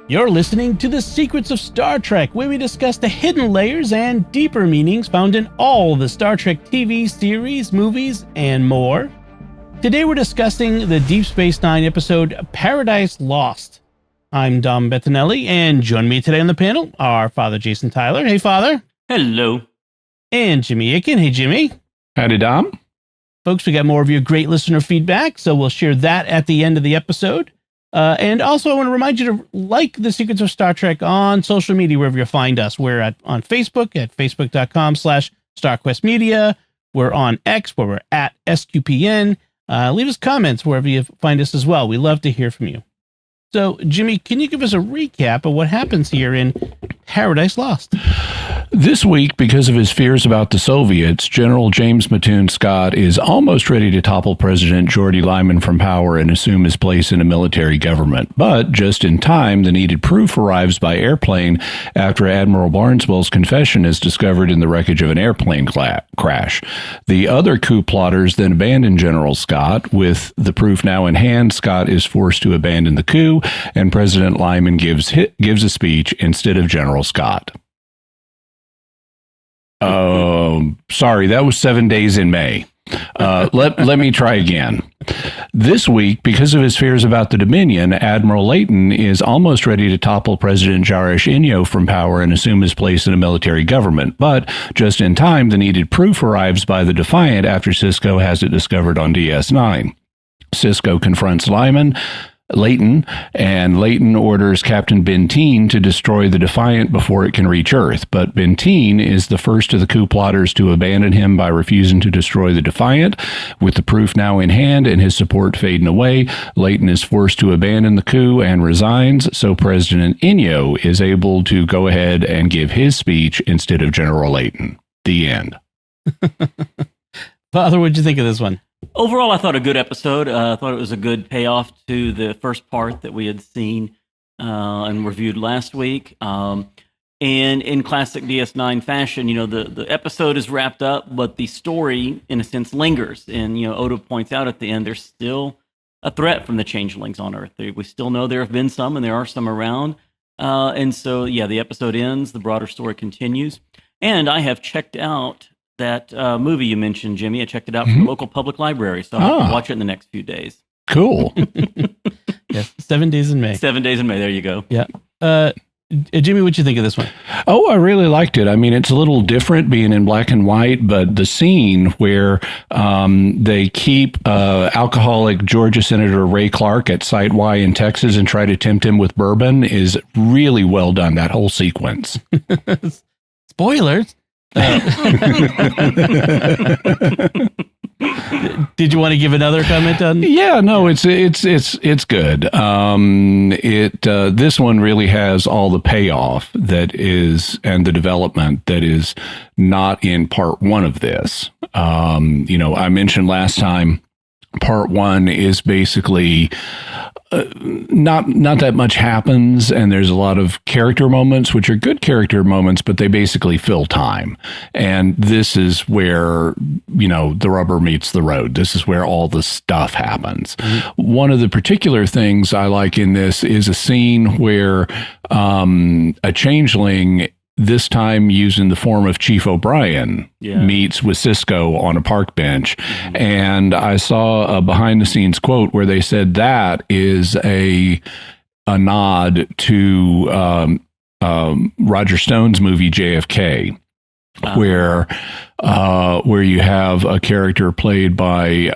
You're listening to The Secrets of Star Trek, where we discuss the hidden layers and deeper meanings found in all the Star Trek TV series, movies, and more. Today we're discussing the Deep Space Nine episode Paradise Lost. I'm Dom Bettinelli, and joining me today on the panel are Father Jason Tyler. Hey, Father. Hello. And Jimmy Akin. Hey, Jimmy. Howdy, Dom. Folks, we got more of your great listener feedback, so we'll share that at the end of the episode. And also, I want to remind you to like The Secrets of Star Trek on social media, wherever you find us. We're on Facebook at facebook.com/StarQuestMedia. We're on X, where we're at SQPN. Leave us comments wherever you find us as well. We love to hear from you. So, Jimmy, can you give us a recap of what happens here in Paradise Lost? This week, because of his fears about the Soviets, General James Mattoon Scott is almost ready to topple President Geordie Lyman from power and assume his place in a military government. But just in time, the needed proof arrives by airplane after Admiral Barnswell's confession is discovered in the wreckage of an airplane crash. The other coup plotters then abandon General Scott. With the proof now in hand, Scott is forced to abandon the coup, and President Lyman gives a speech instead of General Scott. Sorry, that was 7 days in May. Let me try again. This week, because of his fears about the Dominion, Admiral Leighton is almost ready to topple President Jarish Inyo from power and assume his place in a military government. But just in time, the needed proof arrives by the Defiant after Sisko has it discovered on DS9. Sisko confronts Leighton, and Leighton orders Captain Benteen to destroy the Defiant before it can reach Earth. But Benteen is the first of the coup plotters to abandon him by refusing to destroy the Defiant. With the proof now in hand and his support fading away, Leighton is forced to abandon the coup and resigns, so President Inyo is able to go ahead and give his speech instead of General Leighton. The end. Father, what'd you think of this one? Overall, I thought a good episode. I thought it was a good payoff to the first part that we had seen and reviewed last week. And in classic DS9 fashion, the episode is wrapped up, but the story, in a sense, lingers. And, Odo points out at the end, there's still a threat from the changelings on Earth. We still know there have been some, and there are some around. And so, the episode ends. The broader story continues. And I have checked out that movie you mentioned, Jimmy. I checked it out from the local public library, so I'll watch it in the next few days. Cool. Yes, 7 days in May. 7 days in May, there you go. Yeah. Jimmy, what'd you think of this one? Oh, I really liked it. I mean, it's a little different being in black and white, but the scene where they keep alcoholic Georgia Senator Ray Clark at Site Y in Texas and try to tempt him with bourbon is really well done, that whole sequence. Spoilers. Did you want to give another comment on? Yeah, no, it's good. This one really has all the payoff that is and the development that is not in part one of this. I mentioned last time, part one is basically not that much happens, and there's a lot of character moments, which are good character moments, but they basically fill time. And this is where, the rubber meets the road. This is where all the stuff happens. Mm-hmm. One of the particular things I like in this is a scene where a changeling, this time using the form of Chief O'Brien, meets with Sisko on a park bench. Mm-hmm. And I saw a behind-the-scenes quote where they said that is a nod to Roger Stone's movie JFK, where you have a character played by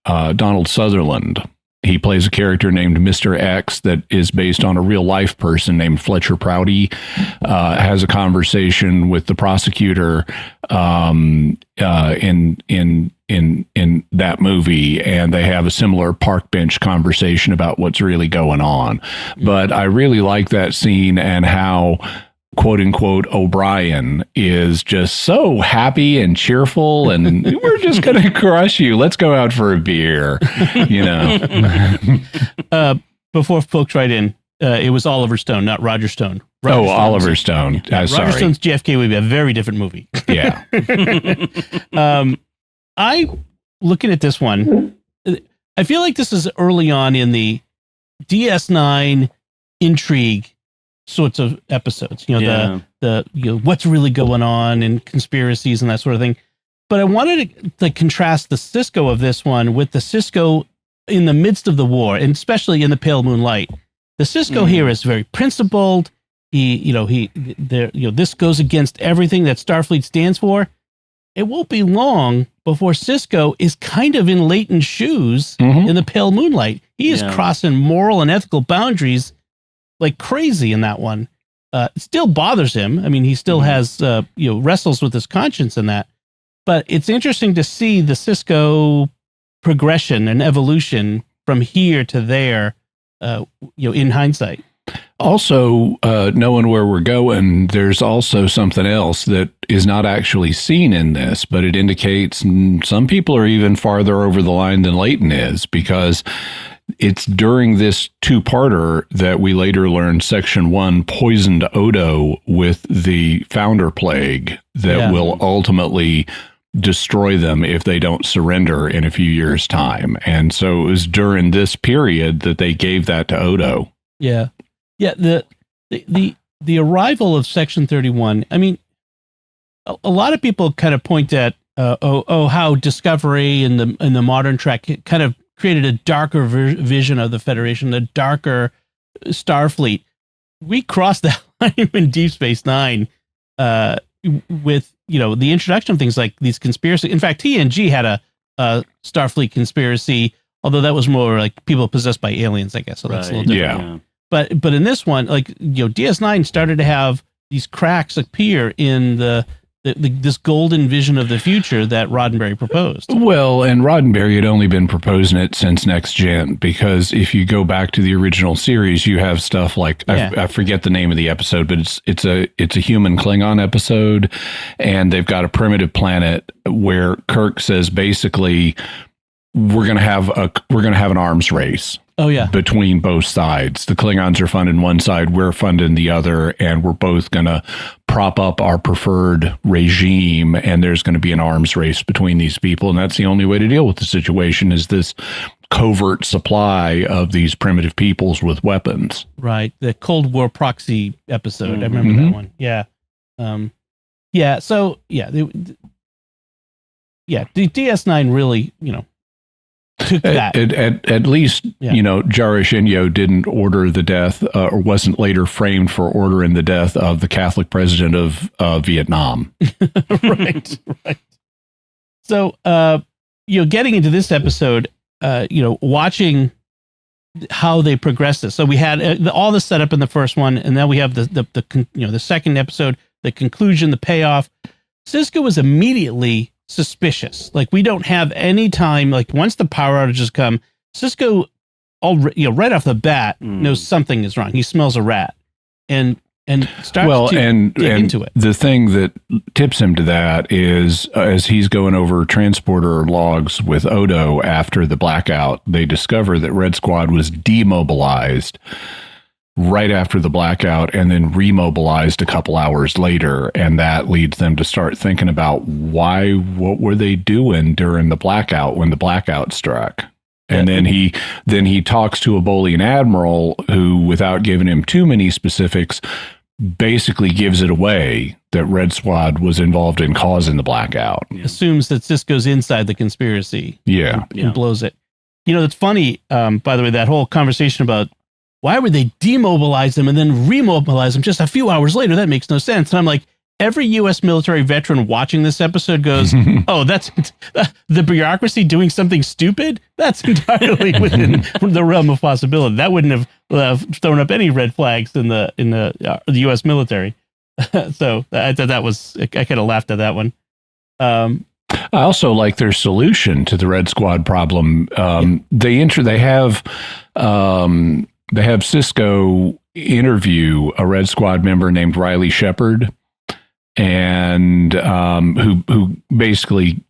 Donald Sutherland. He plays a character named Mr. X that is based on a real life person named Fletcher Prouty. Has a conversation with the prosecutor in that movie, and they have a similar park bench conversation about what's really going on. But I really like that scene and how, quote unquote, O'Brien is just so happy and cheerful, and we're just going to crush you. Let's go out for a beer, Before folks write in, it was Oliver Stone, not Roger Stone. Oliver Stone. Yeah, sorry. Roger Stone's JFK would be a very different movie. Yeah. Looking at this one, I feel like this is early on in the DS9 intrigue sorts of episodes. You know, the what's really going on and conspiracies and that sort of thing. But I wanted to contrast the Sisko of this one with the Sisko in the midst of the war, and especially in the pale moonlight. The Sisko here is very principled. This goes against everything that Starfleet stands for. It won't be long before Sisko is kind of in Leighton's shoes in the pale moonlight. He is crossing moral and ethical boundaries like crazy in that one. It still bothers him. I mean, he still has, wrestles with his conscience in that. But it's interesting to see the Sisko progression and evolution from here to there, in hindsight. Also, knowing where we're going, there's also something else that is not actually seen in this, but it indicates some people are even farther over the line than Leighton is, because it's during this two-parter that we later learn Section 1 poisoned Odo with the Founder Plague that will ultimately destroy them if they don't surrender in a few years' time. And so it was during this period that they gave that to Odo. Yeah. Yeah, the arrival of Section 31, I mean, a lot of people kind of point at, how Discovery and the modern Trek kind of created a darker vision of the Federation, a darker Starfleet. We crossed that line in Deep Space Nine with, the introduction of things like these conspiracies. In fact, TNG had a Starfleet conspiracy, although that was more like people possessed by aliens, I guess. So that's a little different. Yeah. But in this one, DS9 started to have these cracks appear in this golden vision of the future that Roddenberry proposed. Well, and Roddenberry had only been proposing it since Next Gen, because if you go back to the original series, you have stuff like I forget the name of the episode, but it's a human Klingon episode, and they've got a primitive planet where Kirk says basically we're gonna have an arms race. Oh, yeah. Between both sides. The Klingons are funding one side, we're funding the other, and we're both going to prop up our preferred regime, and there's going to be an arms race between these people, and that's the only way to deal with the situation, is this covert supply of these primitive peoples with weapons. Right. The Cold War proxy episode. I remember that one. Yeah. So, the DS9 really, took that. At least, Jarish Inyo didn't order the death, or wasn't later framed for ordering the death of the Catholic president of Vietnam. Right. So, getting into this episode, watching how they progress this. So we had all the setup in the first one, and then we have the second episode, the conclusion, the payoff. Sisko was immediately suspicious. Like, we don't have any time. Like, once the power outages come, Sisko, right off the bat, knows something is wrong. He smells a rat, and starts to dig into it. The thing that tips him to that is, as he's going over transporter logs with Odo after the blackout, they discover that Red Squad was demobilized right after the blackout and then remobilized a couple hours later, and that leads them to start thinking about what were they doing during the blackout when the blackout struck. And then he talks to a Bolian admiral who, without giving him too many specifics, basically gives it away that Red Squad was involved in causing the blackout. Assumes that Sisko's inside the conspiracy. And blows it. It's funny, by the way, that whole conversation about why would they demobilize them and then remobilize them just a few hours later? That makes no sense. And I'm like, every U.S. military veteran watching this episode goes, oh, that's the bureaucracy doing something stupid? That's entirely within the realm of possibility. That wouldn't have thrown up any red flags in the U.S. military. So I thought that was, I kind of laughed at that one. I also like their solution to the Red Squad problem. They have Sisko interview a Red Squad member named Riley Shepard, and who basically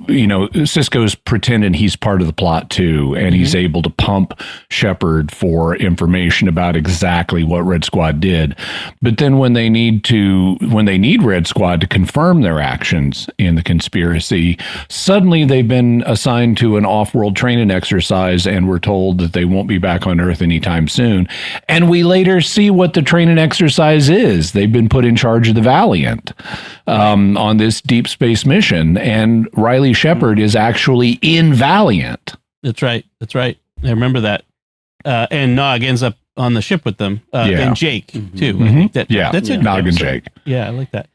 Sisko's pretending he's part of the plot too, and he's able to pump Shepard for information about exactly what Red Squad did. But then when they need Red Squad to confirm their actions in the conspiracy, suddenly they've been assigned to an off-world training exercise, and we're told that they won't be back on Earth anytime soon. And we later see what the training exercise is. They've been put in charge of the Valiant on this deep space mission, and Riley Shepard is actually in Valiant. That's right. I remember that. And Nog ends up on the ship with them, and Jake too. That's a Nog and Jake. Yeah, I like that.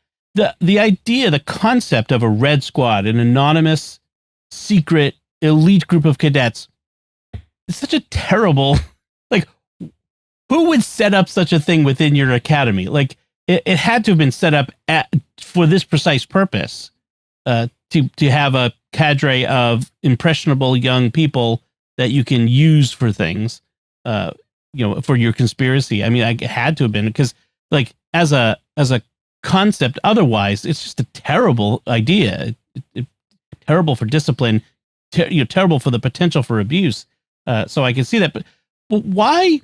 The idea, the concept of a Red Squad, an anonymous, secret, elite group of cadets, is such a terrible. Like, who would set up such a thing within your academy? Like, it had to have been set up for this precise purpose, to have a cadre of impressionable young people that you can use for things, for your conspiracy. I mean, I had to have been, because like as a concept, otherwise it's just a terrible idea. Terrible for discipline, terrible for the potential for abuse. So I can see that, but why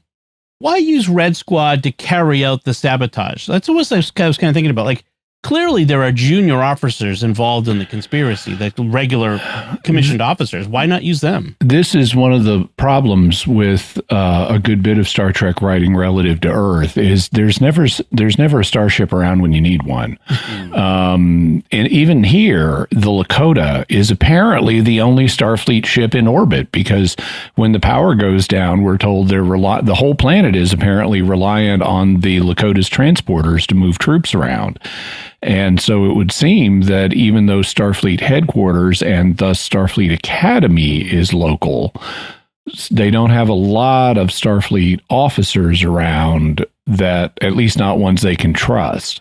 use Red Squad to carry out the sabotage? That's what I was kind of thinking about. Like, clearly there are junior officers involved in the conspiracy, like regular commissioned officers. Why not use them? This is one of the problems with a good bit of Star Trek writing relative to Earth, is there's never a starship around when you need one. And even here, the Lakota is apparently the only Starfleet ship in orbit, because when the power goes down, we're told the whole planet is apparently reliant on the Lakota's transporters to move troops around. And so it would seem that even though Starfleet headquarters and thus Starfleet Academy is local, they don't have a lot of Starfleet officers around, that at least not ones they can trust.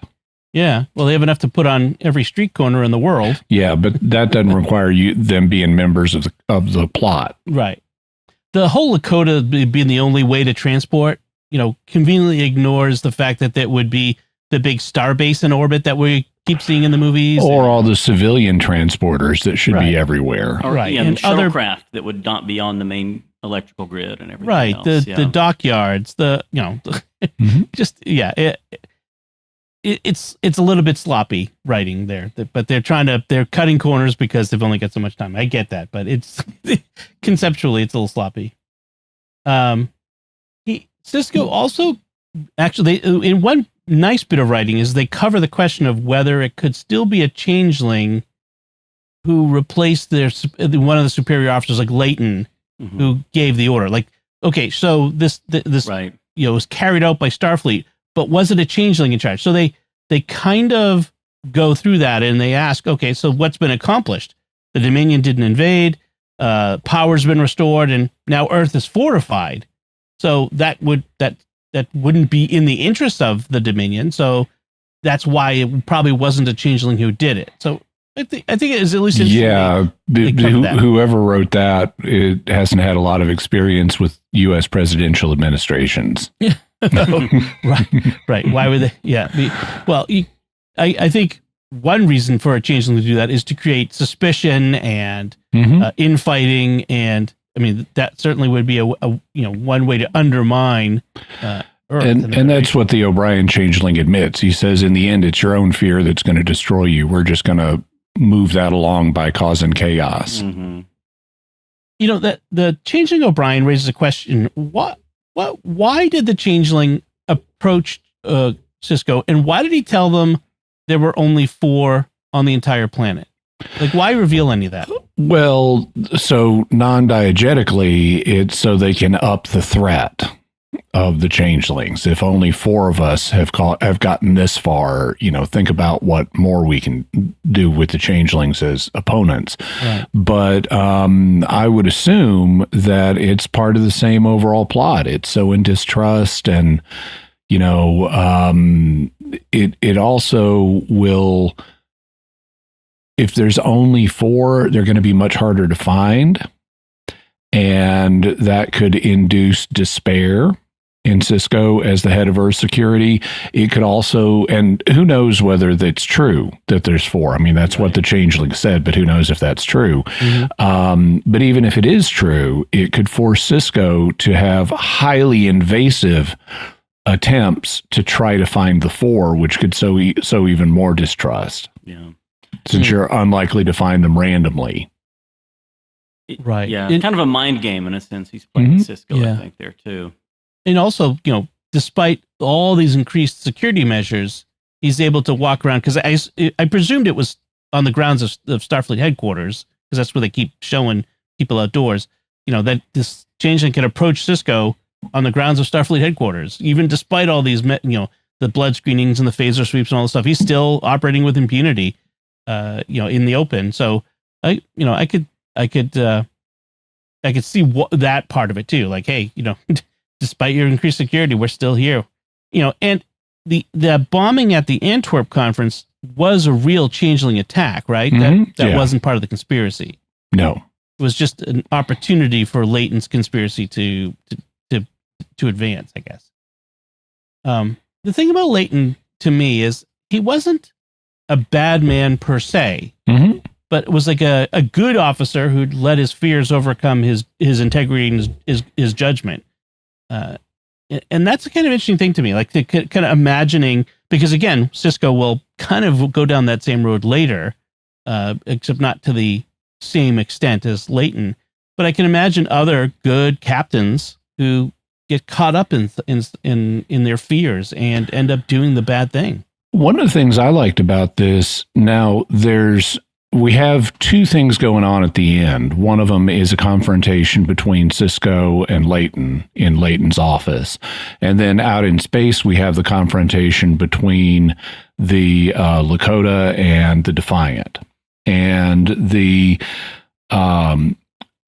Yeah, well, they have enough to put on every street corner in the world. Yeah, but that doesn't require them being members of the plot. Right. The whole Lakota being the only way to transport, conveniently ignores the fact that would be the big starbase in orbit that we keep seeing in the movies. Or all the civilian transporters that should be everywhere. Right. And shuttlecraft that would not be on the main electrical grid and everything else. The dockyards, it's a little bit sloppy writing there, but they're cutting corners because they've only got so much time. I get that, but it's conceptually it's a little sloppy. Sisko also, actually, in one nice bit of writing, is they cover the question of whether it could still be a changeling who replaced one of the superior officers, like Leighton, who gave the order. Like, okay, so this was carried out by Starfleet, but was it a changeling in charge? So they kind of go through that, and they ask, okay, so what's been accomplished? The Dominion didn't invade, power's been restored, and now Earth is fortified. So that wouldn't be in the interest of the Dominion. So that's why it probably wasn't a changeling who did it. So I think it is at least interesting. Yeah, whoever wrote that, it hasn't had a lot of experience with U.S. presidential administrations. Right. Why would they? Yeah. Well, I think one reason for a changeling to do that is to create suspicion and infighting, and I mean that certainly would be a one way to undermine. Earth and that's what the O'Brien changeling admits. He says, in the end, it's your own fear that's going to destroy you. We're just going to move that along by causing chaos. That the changeling O'Brien raises a question: why did the changeling approach Sisko, and why did he tell them there were only 4 on the entire planet? Like, why reveal any of that? Well, so non-diegetically, it's so they can up the threat of the changelings. If only 4 of us have gotten this far, think about what more we can do with the changelings as opponents. Right. But I would assume that it's part of the same overall plot. It's so in distrust, and it also will. If there's only 4, they're going to be much harder to find, and that could induce despair in Sisko as the head of Earth security. It could also, and who knows whether that's true that there's 4. I mean, that's what the changeling said, but who knows if that's true. But even if it is true, it could force Sisko to have highly invasive attempts to try to find the 4, which could sow even more distrust. Yeah. Since you're unlikely to find them randomly. Right. Yeah. Kind of a mind game in a sense. He's playing Sisko, I think, there too. And also, despite all these increased security measures, he's able to walk around, because I presumed it was on the grounds of Starfleet headquarters, because that's where they keep showing people outdoors, that this changeling can approach Sisko on the grounds of Starfleet headquarters, even despite all these, the blood screenings and the phaser sweeps and all this stuff. He's still operating with impunity, in the open. So I could see that part of it too. Like, hey, despite your increased security, we're still here. And the bombing at the Antwerp conference was a real changeling attack, right? That wasn't part of the conspiracy. No. It was just an opportunity for Leighton's conspiracy to advance, I guess. The thing about Leighton to me is he wasn't a bad man per se, but was like a good officer who'd let his fears overcome his integrity and his judgment. And that's a kind of interesting thing to me, like kind of imagining, because again, Sisko will kind of go down that same road later, except not to the same extent as Leighton. But I can imagine other good captains who get caught up in their fears and end up doing the bad thing. One of the things I liked about this, now we have 2 things going on at the end. One of them is a confrontation between Sisko and Leighton in Leighton's office. And then out in space, we have the confrontation between the Lakota and the Defiant. And the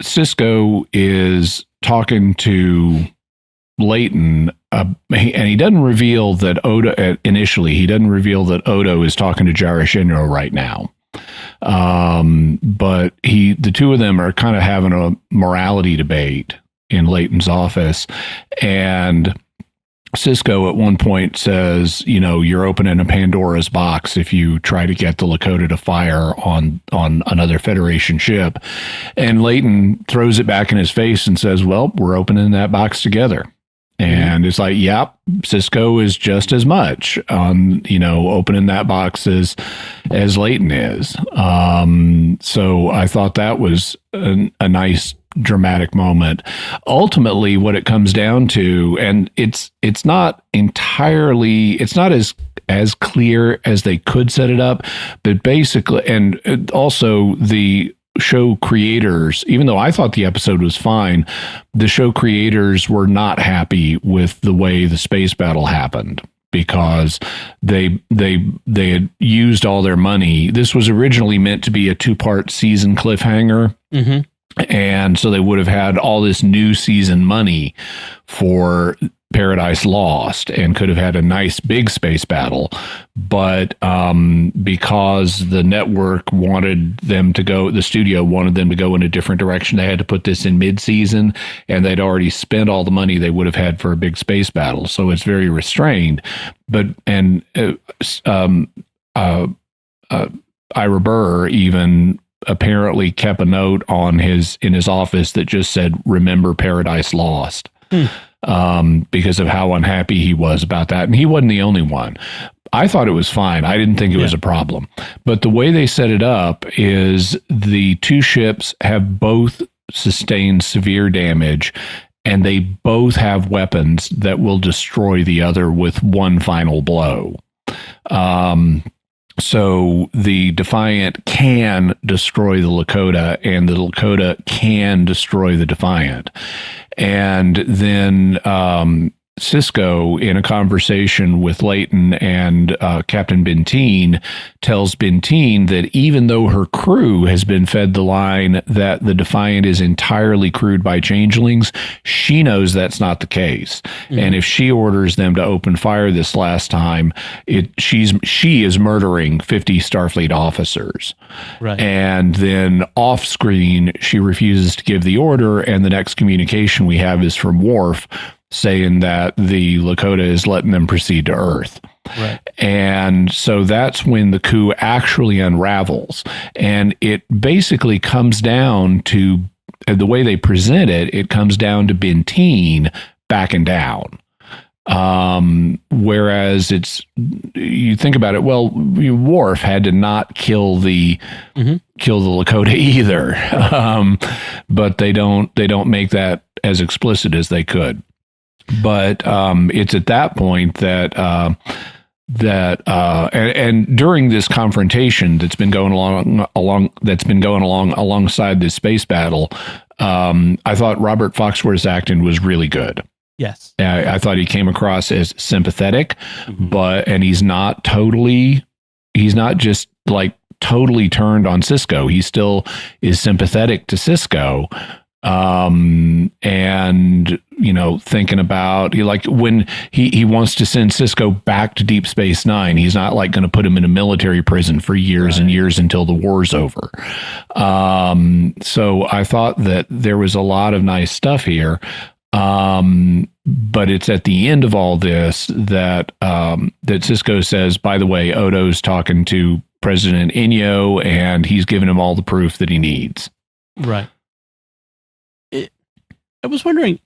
Sisko is talking to Leighton, and he doesn't reveal that Odo, initially, he doesn't reveal that Odo is talking to Jaroshenro right now. But the 2 of them are kind of having a morality debate in Leighton's office. And Sisko at one point says, you're opening a Pandora's box if you try to get the Lakota to fire on another Federation ship. And Leighton throws it back in his face and says, well, we're opening that box together. And it's like, yep, Sisko is just as much on, opening that box as Leighton is. So I thought that was a nice dramatic moment. Ultimately, what it comes down to, and it's not as clear as they could set it up, but basically, and also the show creators, even though I thought the episode was fine, the show creators were not happy with the way the space battle happened, because they had used all their money. This was originally meant to be a 2-part season cliffhanger. And so they would have had all this new season money for Paradise Lost and could have had a nice big space battle. But because the network wanted them to go, the studio wanted them to go in a different direction, they had to put this in mid-season, and they'd already spent all the money they would have had for a big space battle. So it's very restrained. But, Ira Burr even apparently kept a note in his office that just said, "Remember Paradise Lost." Because of how unhappy he was about that. And he wasn't the only one. I thought it was fine. I didn't think it was a problem. But the way they set it up is the 2 ships have both sustained severe damage, and they both have weapons that will destroy the other with one final blow. So the Defiant can destroy the Lakota, and the Lakota can destroy the Defiant. And then Sisko, in a conversation with Leighton and Captain Bentine, tells Bentine that even though her crew has been fed the line that the Defiant is entirely crewed by changelings, she knows that's not the case. And if she orders them to open fire this last time, she is murdering 50 Starfleet officers. Right. And then off screen, she refuses to give the order, and the next communication we have is from Worf saying that the Lakota is letting them proceed to Earth. Right. And so that's when the coup actually unravels. And it basically comes down to the way they present it, it comes down to Benteen backing down. Whereas you think about it, well, Worf had to not kill the Lakota either. But they don't make that as explicit as they could. But it's at that point that and during this confrontation that's been going along alongside this space battle, I thought Robert Foxworth's acting was really good. Yes, I thought he came across as sympathetic, and he's not just like totally turned on Sisko. He still is sympathetic to Sisko. And thinking about like when he wants to send Sisko back to Deep Space Nine, he's not like going to put him in a military prison for years and years until the war's over. So I thought that there was a lot of nice stuff here. But it's at the end of all this that Sisko says, by the way, Odo's talking to President Inyo and he's giving him all the proof that he needs. Right. I was wondering,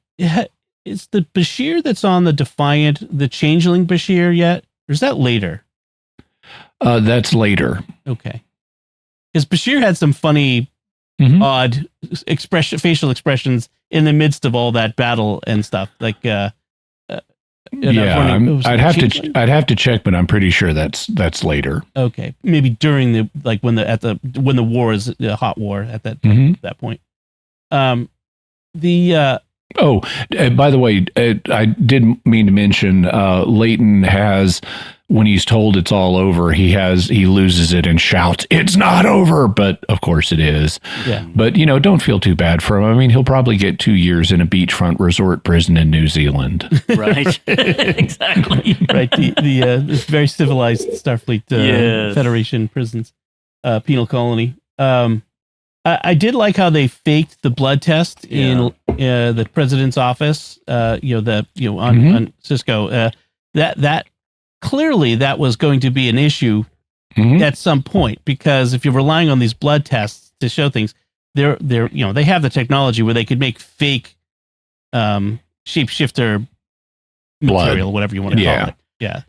is the Bashir that's on the Defiant the changeling Bashir yet? Or is that later? That's later. Okay. Because Bashir had some funny, odd facial expressions in the midst of all that battle and stuff. Like, I'd have to check, but I'm pretty sure that's later. Okay, maybe during when the war is a hot war at that point. By the way, I did mean to mention Leighton has, when he's told it's all over, he loses it and shouts, "It's not over!" But of course it is. Yeah. But don't feel too bad for him. I mean, he'll probably get 2 years in a beachfront resort prison in New Zealand. Right. Exactly. Right. The very civilized Starfleet Federation prisons, penal colony. I did like how they faked the blood test in the president's office. On Sisko. That clearly that was going to be an issue at some point, because if you're relying on these blood tests to show things, they have the technology where they could make fake shapeshifter material, whatever you want to call it. Yeah.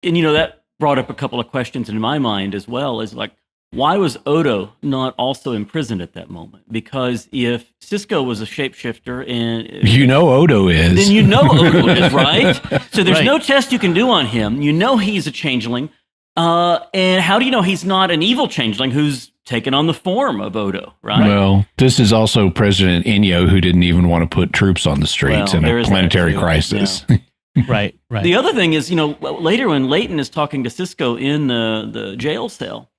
And that brought up a couple of questions in my mind as well, as like, why was Odo not also imprisoned at that moment? Because if Sisko was a shapeshifter and Odo is, then Odo is, right? So there's no test you can do on him. He's a changeling. And how do you know he's not an evil changeling who's taken on the form of Odo, right? Well, this is also President Inyo, who didn't even want to put troops on the streets in a planetary crisis. Yeah. Right. The other thing is, later when Leighton is talking to Sisko in the jail cell,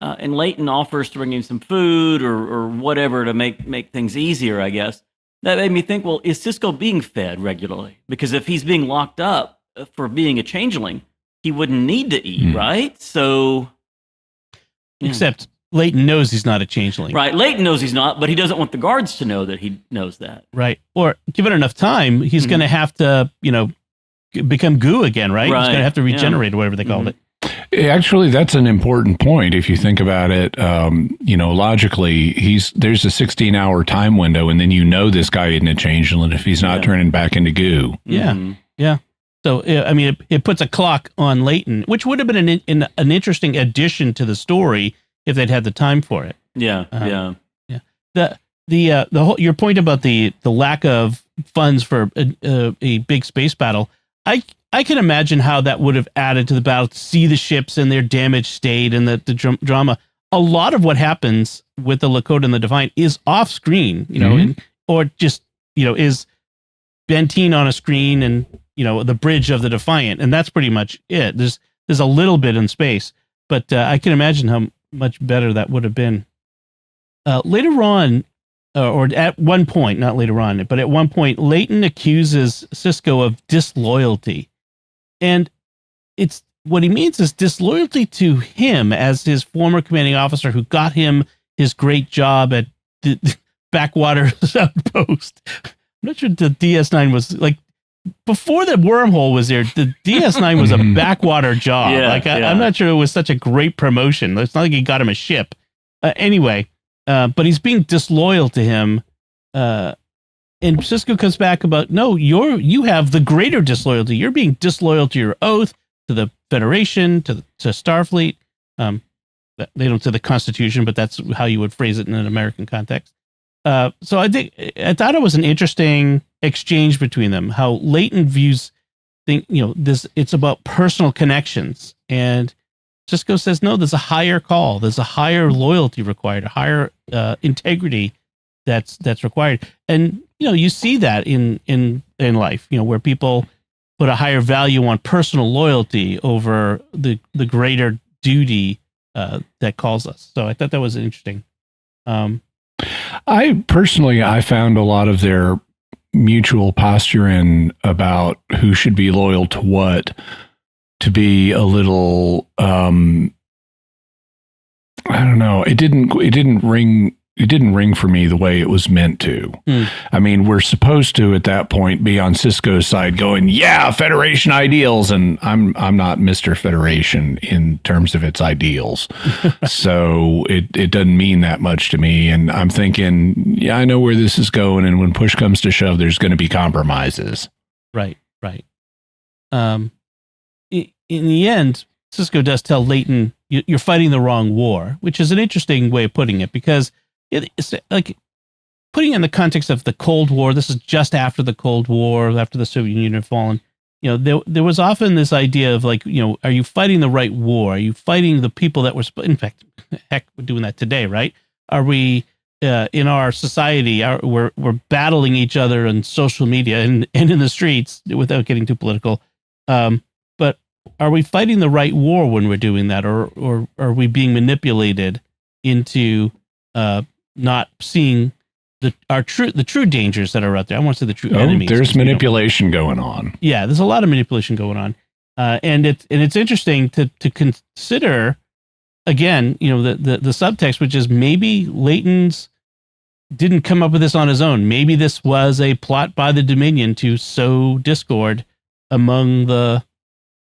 and Leighton offers to bring him some food or whatever to make things easier, I guess. That made me think, well, is Sisko being fed regularly? Because if he's being locked up for being a changeling, he wouldn't need to eat, right? So, except Leighton knows he's not a changeling. Right, Leighton knows he's not, but he doesn't want the guards to know that he knows that. Right, or given enough time, he's going to have to, become goo again, right? He's going to have to regenerate or whatever they called it. Actually, that's an important point. If you think about it, logically, there's a 16-hour time window, and then this guy isn't a changeling if he's not turning back into goo. Yeah, yeah. So it puts a clock on Leighton, which would have been an interesting addition to the story if they'd had the time for it. Yeah. The whole your point about the lack of funds for a big space battle, I can imagine how that would have added to the battle, to see the ships in their damaged state and the drama. A lot of what happens with the Lakota and the Defiant is off screen, or just, is Benteen on a screen and, the bridge of the Defiant. And that's pretty much it. There's a little bit in space, but I can imagine how much better that would have been. Later on, or at one point, not later on, but at one point, Leighton accuses Sisko of disloyalty. And it's what he means is disloyalty to him as his former commanding officer who got him his great job at the Backwater Outpost. I'm not sure the DS9 was like, before the wormhole was there, the DS9 was a backwater job. I'm not sure it was such a great promotion. It's not like he got him a ship. Anyway, but he's being disloyal to him. And Sisko comes back about, no, you have the greater disloyalty. You're being disloyal to your oath, to the Federation, to Starfleet. They don't say the Constitution, but that's how you would phrase it in an American context. So I thought it was an interesting exchange between them. How Leighton views this. It's about personal connections, and Sisko says, no, there's a higher call. There's a higher loyalty required, a higher integrity that's required. And you see that in life, where people put a higher value on personal loyalty over the greater duty that calls us. So I thought that was interesting. I found a lot of their mutual posturing about who should be loyal to what to be a little, I don't know. It didn't ring for me the way it was meant to. I mean, we're supposed to at that point be on Sisko's side going, yeah, Federation ideals. And I'm not Mr. Federation in terms of its ideals. So it doesn't mean that much to me. And I'm thinking, yeah, I know where this is going. And when push comes to shove, there's going to be compromises. Right. In the end, Sisko does tell Leighton, you're fighting the wrong war, which is an interesting way of putting it, because it's like putting it in the context of the Cold War. This is just after the Cold War, after the Soviet Union had fallen. There was often this idea of like, are you fighting the right war? Are you fighting the people that were, in fact, heck, we're doing that today, right? Are we, in our society, we're battling each other on social media and in the streets, without getting too political. But are we fighting the right war when we're doing that? Or are we being manipulated into, not seeing the true dangers that are out there? I want to say the true enemies. There's manipulation going on. Yeah, there's a lot of manipulation going on, and it's interesting to consider again. The subtext, which is maybe Leighton's didn't come up with this on his own. Maybe this was a plot by the Dominion to sow discord among the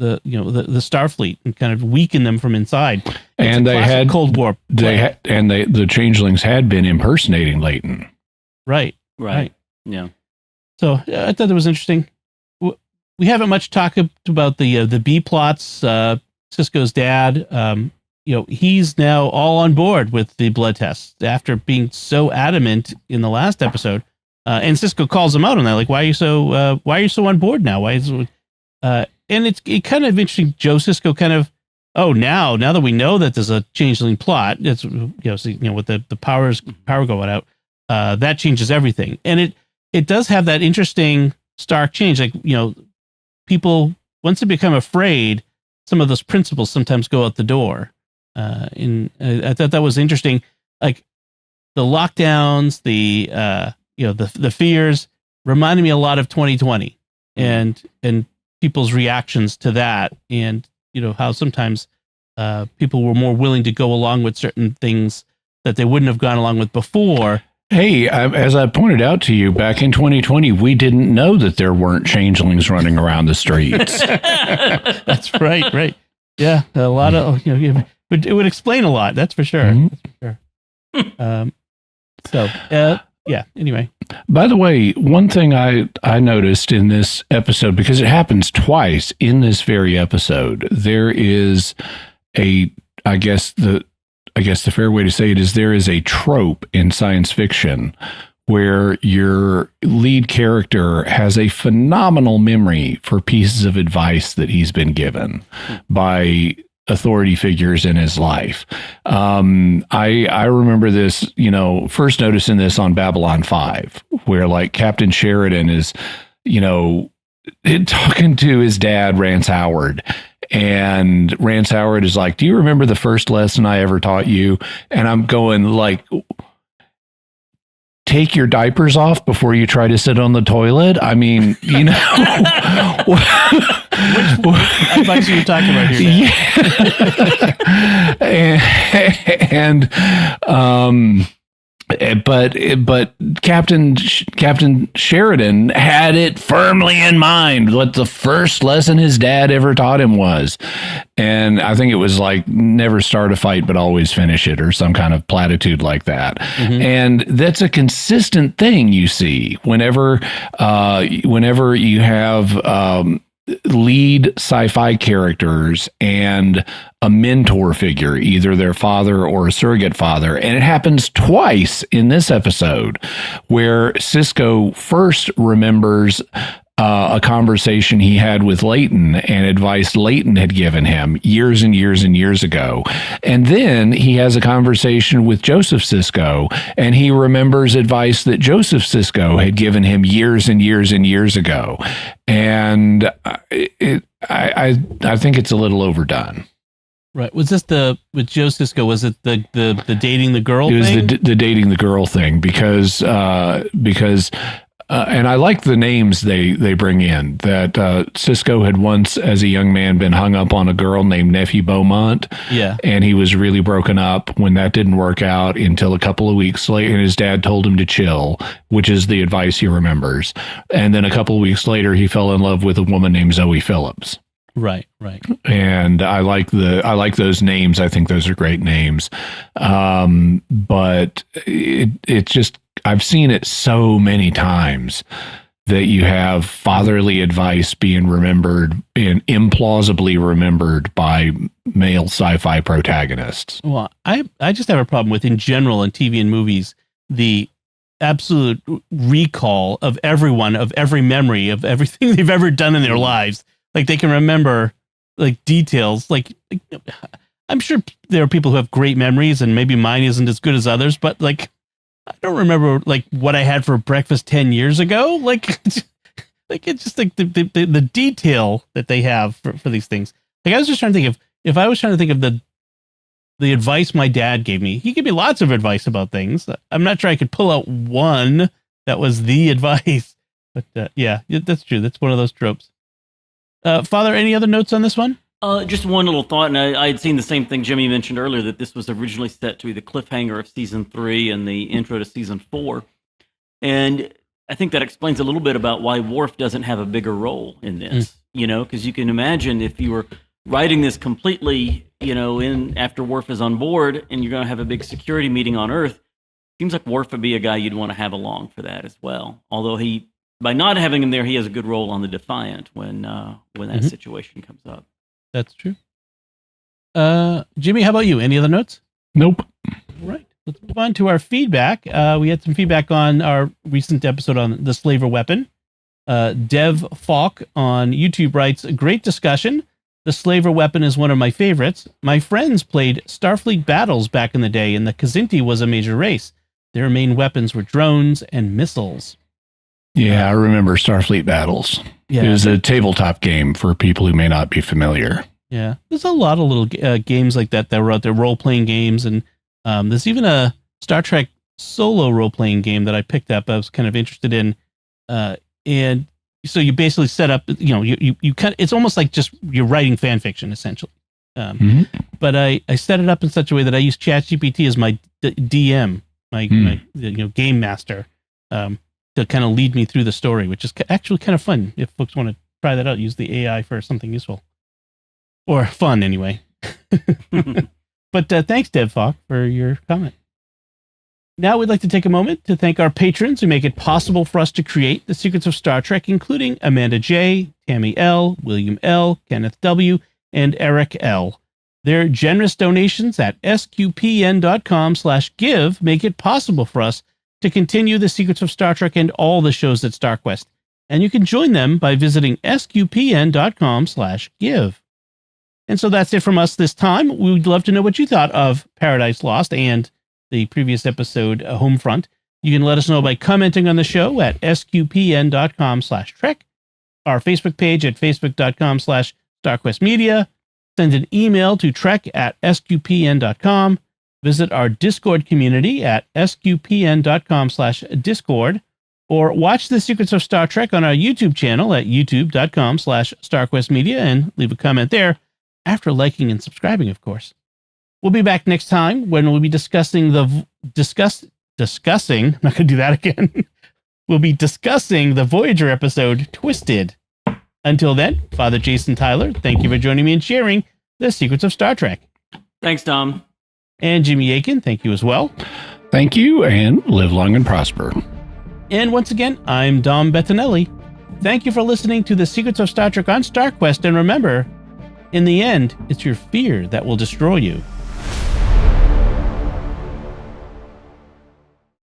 Starfleet and kind of weaken them from inside. And they had Cold War. The changelings had been impersonating Leighton. Right. Yeah. So I thought that was interesting. We haven't much talked about the B plots. Sisko's dad, he's now all on board with the blood tests after being so adamant in the last episode. And Sisko calls him out on that, like, why are you so on board now? Why is and it's kind of interesting. Joe Sisko kind of, now that we know that there's a changeling plot, it's with the power going out, that changes everything. And it does have that interesting stark change. Like, people, once they become afraid, some of those principles sometimes go out the door. And I thought that was interesting. Like the lockdowns, the fears reminded me a lot of 2020 and people's reactions to that, and how sometimes people were more willing to go along with certain things that they wouldn't have gone along with before. Hey, as I pointed out to you, back in 2020, we didn't know that there weren't changelings running around the streets. That's right. Yeah, a lot of it would explain a lot. That's for sure. Mm-hmm. That's for sure. Yeah. Anyway, by the way, one thing I noticed in this episode, because it happens twice in this very episode, there is I guess the fair way to say it is there is a trope in science fiction where your lead character has a phenomenal memory for pieces of advice that he's been given by authority figures in his life. I remember this, first noticing this on Babylon 5, where like Captain Sheridan is, talking to his dad, Rance Howard. And Rance Howard is like, do you remember the first lesson I ever taught you? And I'm going like, take your diapers off before you try to sit on the toilet. I mean, Which advice are you talking about here? Yeah. and But Captain Sheridan had it firmly in mind what the first lesson his dad ever taught him was, and I think it was like never start a fight but always finish it, or some kind of platitude like that. Mm-hmm. And that's a consistent thing you see whenever you have lead sci-fi characters and a mentor figure, either their father or a surrogate father. And it happens twice in this episode, where Sisko first remembers a conversation he had with Leighton and advice Leighton had given him years and years and years ago. And then he has a conversation with Joseph Sisko, and he remembers advice that Joseph Sisko had given him years and years and years ago. And I think it's a little overdone. Right. Was this with Joe Sisko, was it the dating the girl thing? It was the dating the girl thing because and I like the names they bring in, that Sisko had once, as a young man, been hung up on a girl named Nephi Beaumont. Yeah. And he was really broken up when that didn't work out until a couple of weeks later, and his dad told him to chill, which is the advice he remembers. And then a couple of weeks later, he fell in love with a woman named Zoe Phillips. Right. And I like those names. I think those are great names. But it's just, I've seen it so many times that you have fatherly advice being remembered and implausibly remembered by male sci-fi protagonists. Well, I just have a problem with, in general, in TV and movies, the absolute recall of everyone, of every memory, of everything they've ever done in their lives. Like, they can remember like details. Like, I'm sure there are people who have great memories, and maybe mine isn't as good as others, but like, I don't remember like what I had for breakfast 10 years ago. Like it's just like the detail that they have for these things. Like, I was just trying to think if I was trying to think of the advice my dad gave me. He gave me lots of advice about things. I'm not sure I could pull out one that was the advice, but yeah, that's true. That's one of those tropes. Father, any other notes on this one? Just one little thought, and I had seen the same thing Jimmy mentioned earlier, that this was originally set to be the cliffhanger of season 3 and the intro to season 4. And I think that explains a little bit about why Worf doesn't have a bigger role in this, because you can imagine if you were writing this completely, in after Worf is on board and you're going to have a big security meeting on Earth, seems like Worf would be a guy you'd want to have along for that as well. Although by not having him there, he has a good role on the Defiant when that situation comes up. That's true. Jimmy, how about you? Any other notes? Nope. All right. Let's move on to our feedback. We had some feedback on our recent episode on the Slaver Weapon. Dev Falk on YouTube writes, great discussion. The Slaver Weapon is one of my favorites. My friends played Starfleet battles back in the day, and the Kzinti was a major race. Their main weapons were drones and missiles. Yeah, I remember Starfleet battles. Yeah. It was a tabletop game for people who may not be familiar. Yeah, there's a lot of little games like that were out there, role-playing games, and there's even a Star Trek solo role-playing game that I picked up. I was kind of interested in, and so you basically set up, you kind of, it's almost like just you're writing fan fiction essentially. But I set it up in such a way that I use ChatGPT as my DM, my game master, to kind of lead me through the story, which is actually kind of fun. If folks want to try that out, use the AI for something useful or fun anyway. But thanks, Dev Falk, for your comment. Now we'd like to take a moment to thank our patrons who make it possible for us to create The Secrets of Star Trek, including Amanda J., Tammy L., William L., Kenneth W., and Eric L. Their generous donations at sqpn.com/give make it possible for us to continue The Secrets of Star Trek and all the shows at StarQuest. And you can join them by visiting sqpn.com/give. And so that's it from us this time. We would love to know what you thought of Paradise Lost and the previous episode, Homefront. You can let us know by commenting on the show at sqpn.com/trek, our Facebook page at facebook.com/StarQuestMedia, send an email to trek@sqpn.com, visit our Discord community at sqpn.com/discord, or watch The Secrets of Star Trek on our YouTube channel at youtube.com/StarQuestMedia and leave a comment there after liking and subscribing, of course. We'll be back next time when we'll be discussing discussing, I'm not going to do that again. We'll be discussing the Voyager episode Twisted. Until then, Father Jason Tyler, thank you for joining me and sharing the secrets of Star Trek. Thanks, Dom. And Jimmy Akin, thank you as well. Thank you, and live long and prosper. And once again, I'm Dom Bettinelli. Thank you for listening to the Secrets of Star Trek on StarQuest, and remember, in the end, it's your fear that will destroy you.